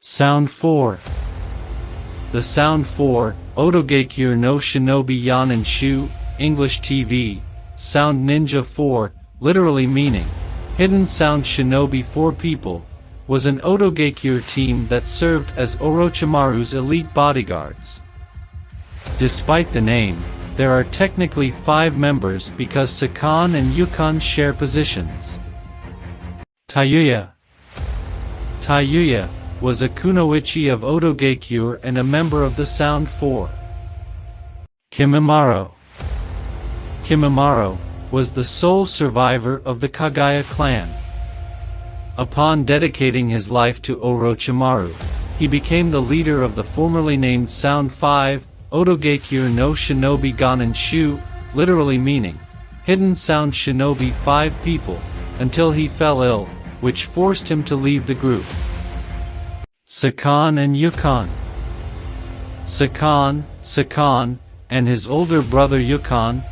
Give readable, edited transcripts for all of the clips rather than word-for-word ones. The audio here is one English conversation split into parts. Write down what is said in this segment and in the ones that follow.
Sound 4. The Sound 4, Otogekyou no Shinobi Yanin Shu, English TV, Sound Ninja 4, literally meaning, Hidden Sound Shinobi 4 people, was an Otogekyou team that served as Orochimaru's elite bodyguards. Despite the name, there are technically 5 members because Sakan and Yukon share positions. Tayuya. Tayuya was a kunoichi of Otogekyou and a member of the Sound 4. Kimimaro. Kimimaro was the sole survivor of the Kagaya clan. Upon dedicating his life to Orochimaru, he became the leader of the formerly named Sound 5, Otogekyou no Shinobi Ganin Shu, literally meaning, Hidden Sound Shinobi 5 people, until he fell ill, which forced him to leave the group. Sakan and Yukon. Sakan, and his older brother Yukon,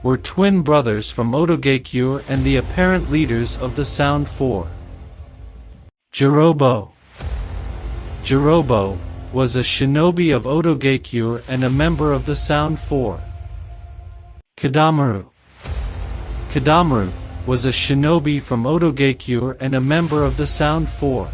were twin brothers from Otogekyou and the apparent leaders of the Sound 4. Jirobo. Jirobo was a shinobi of Otogekyou and a member of the Sound 4. Kadamaru. Kadamaru was a shinobi from Otogekyou and a member of the Sound 4.